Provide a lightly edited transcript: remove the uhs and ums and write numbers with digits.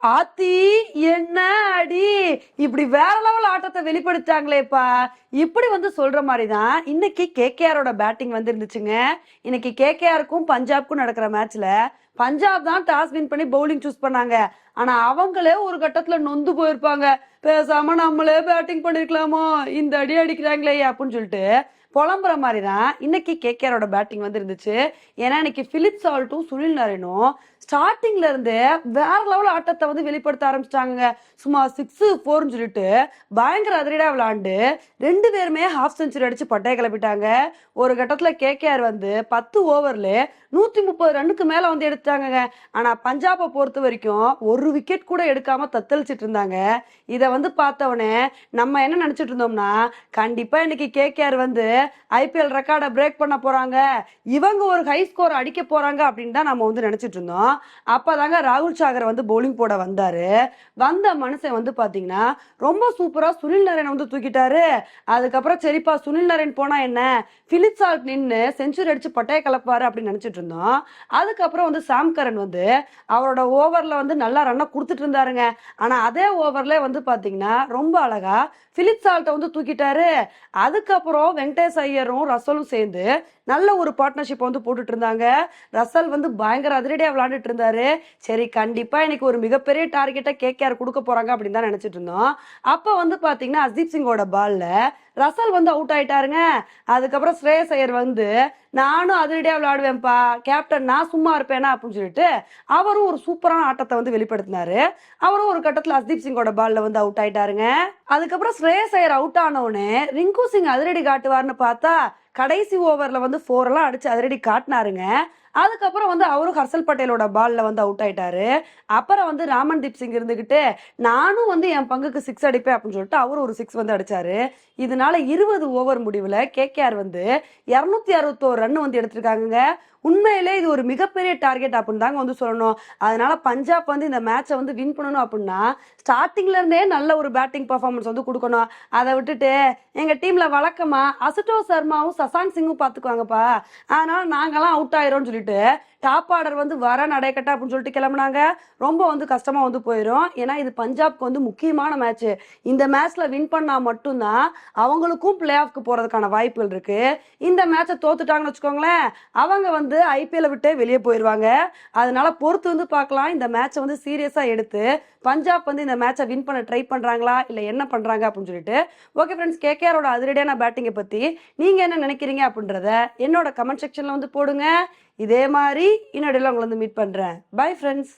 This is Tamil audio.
ஆத்தி என்ன அடி இப்படி வேற லெவல் ஆட்டத்தை வெளிப்படுத்தாங்களேப்பா. இப்படி வந்து சொல்ற மாதிரிதான் இன்னைக்கு கேகேஆரோட பேட்டிங் வந்து இருந்துச்சுங்க. இன்னைக்கு கேகேஆருக்கும் பஞ்சாப்க்கும் நடக்கிற மேட்ச்ல பஞ்சாப் தான் டாஸ் வின் பண்ணி பவுலிங் சூஸ் பண்ணாங்க. ஆனா அவங்களே ஒரு கட்டத்துல நொந்து போயிருப்பாங்க. பேசாம நம்மளே பேட்டிங் பண்ணிருக்கலாமோ, இந்த அடி அடிக்கிறாங்களே அப்படின்னு சொல்லிட்டு புலம்புற மாதிரி தான் இன்னைக்கு கேகேஆரோட பேட்டிங் வந்து இருந்துச்சு. ஏன்னா இன்னைக்கு பிலிப் சால்ட்டும் சுனில் நரேனும் ஸ்டார்டிங்ல இருந்து வேற லெவல் ஆட்டத்தை வந்து வெளிப்படுத்த ஆரம்பிச்சிட்டாங்க. சும்மா 6-4 சொல்லிட்டு பயங்கர அதிரடியா விளையாண்டு ரெண்டு பேருமே ஹாஃப் செஞ்சுரி அடிச்சு பட்டைய கிளப்பிட்டாங்க. ஒரு கட்டத்துல கேகேஆர் வந்து 10 ஓவர்ல 130 ரன்னுக்கு மேல வந்து எடுத்தாங்க. ஆனா பஞ்சாபை பொறுத்த வரைக்கும் ஒரு விக்கெட் கூட எடுக்காம தத்தளிச்சிட்டு இருந்தாங்க. இதை வந்து பார்த்தவனே நம்ம என்ன நினைச்சிட்டு இருந்தோம்னா, கண்டிப்பா இன்னைக்கு கேகேஆர் வந்து ஐபிஎல் ரெக்கார்டை பிரேக் பண்ண போறாங்க, இவங்க ஒரு ஹை ஸ்கோர் அடிக்க போறாங்க அப்படின்னு தான் நம்ம வந்து நினைச்சிட்டு இருந்தோம். அப்பதாங்க ராகுல் சாகர் வந்து பவுலிங் போட வந்தாரு. வந்த மனுஷன் வந்து பாத்தீங்கன்னா ரொம்ப சூப்பரா சுனில் நரேன் வந்து தூக்கிட்டாரு. அதுக்கப்புறம் சரிப்பா சுனில் நரேன் போனா என்ன, பிலிப் சால்ட் நின்று செஞ்சுரி அடிச்சு பட்டைய கலப்பாரு அப்படின்னு நினைச்சிட்டு இருந்தோம். அதுக்கப்புறம் வந்து சாம் கரன் வந்து அவரோட ஓவர்ல வந்து நல்லா ரன்னை கொடுத்துட்டு இருந்தாருங்க. ஆனா அதே ஓவர்ல வந்து பாத்தீங்கன்னா ரொம்ப அழகா பிலிப் சால்ட்டை வந்து தூக்கிட்டாரு. அதுக்கப்புறம் வெங்கடேஷ் ஐயரும் ரசலும் சேர்ந்து நல்ல ஒரு பார்ட்னர்ஷிப் வந்து போட்டுட்டு இருந்தாங்க. ரசல் வந்து பயங்கர அதிரடியா விளையாண்டுட்டு இருந்தாரு. சரி கண்டிப்பா இன்னைக்கு ஒரு மிகப்பெரிய டார்கெட்டை கேகேஆர் கொடுக்க போறாங்க அப்படின்னு தான் நினைச்சிட்டு இருந்தோம். அப்ப வந்து பாத்தீங்கன்னா அஸ்தீப் சிங்கோட பால்ல ரசல் வந்து அவுட் ஆயிட்டாருங்க. அதுக்கப்புறம் ஸ்ரேயஸ் ஐயர் வந்து நானும் அதிரடியா விளையாடுவேன்ப்பா, கேப்டன் நான் சும்மா இருப்பேனா அப்படின்னு சொல்லிட்டு அவரும் ஒரு சூப்பரான ஆட்டத்தை வந்து வெளிப்படுத்தினாரு. அவரும் ஒரு கட்டத்துல அஸ்தீப் சிங்கோட பால்ல வந்து அவுட் ஆயிட்டாருங்க. அதுக்கப்புறம் ஸ்ரேயஸ் ஐயர் அவுட் ஆனவுடனே ரிங்கு சிங் அதிரடி காட்டுவார்னு பார்த்தா கடைசி ஓவர்ல வந்து 4 எல்லாம் அடிச்சு அதிரடி காட்டினாருங்க. அதுக்கப்புறம் வந்து அவரும் ஹர்ஷல் பட்டேலோட பால்ல வந்து அவுட் ஆயிட்டாரு. அப்புறம் வந்து ராமன்தீப் சிங் இருந்துகிட்டு நானும் வந்து என் பங்குக்கு 6 அடிப்பேன் அப்படின்னு சொல்லிட்டு அவரும் ஒரு 6 வந்து அடிச்சாரு. இதனால 20 ஓவர் முடிவுல கேகேஆர் வந்து 261 ரன் வந்து எடுத்திருக்காங்க. உண்மையிலே இது ஒரு மிகப்பெரிய டார்கெட் அப்படின்னு தாங்க வந்து சொல்லணும். அதனால பஞ்சாப் வந்து இந்த மேட்சை வந்து வின் பண்ணணும் அப்படின்னா ஸ்டார்டிங்ல இருந்தே நல்ல ஒரு பேட்டிங் பர்ஃபார்மன்ஸ் வந்து கொடுக்கணும். அதை விட்டுட்டு எங்க டீம்ல வழக்கமா அசுட்டோ சர்மாவும் சசாங் சிங்கும் பாத்துக்குவாங்கப்பா, அதனால நாங்கெல்லாம் அவுட் ஆயிரோம்னு சொல்லிட்டு டாப் ஆர்டர் வந்து வர நடைக்கட்டா அப்படின்னு சொல்லிட்டு கிளம்புனாங்க. ரொம்ப வந்து கஷ்டமா வந்து போயிடும். ஏன்னா இது பஞ்சாப்க்கு வந்து முக்கியமான மேட்ச். இந்த மேட்ச்ல வின் பண்ணா மட்டும்தான் அவங்களுக்கும் பிளே ஆஃப்க்கு போறதுக்கான வாய்ப்புகள் இருக்கு. இந்த மேட்சை தோத்துட்டாங்கன்னு வச்சுக்கோங்களேன், அவங்க வந்து ஐபிஎல் விட்டு வெளியே போயிடுவாங்க. அதனால பொறுத்து வந்து பார்க்கலாம். இந்த மேட்சை வந்து சீரியஸா எடுத்து பஞ்சாப் வந்து இந்த மேட்சை வின் பண்ண ட்ரை பண்றாங்களா இல்ல என்ன பண்றாங்க அப்படின்னு சொல்லிட்டு. ஓகே ஃப்ரெண்ட்ஸ், கேகேஆரோட அதிரடியான பேட்டிங்கை பத்தி நீங்க என்ன நினைக்கிறீங்க அப்படின்றத என்னோட கமெண்ட் செக்ஷன்ல வந்து போடுங்க. இதே மாதிரி இன்னொடையில உங்களை வந்து மீட் பண்றேன். Bye friends.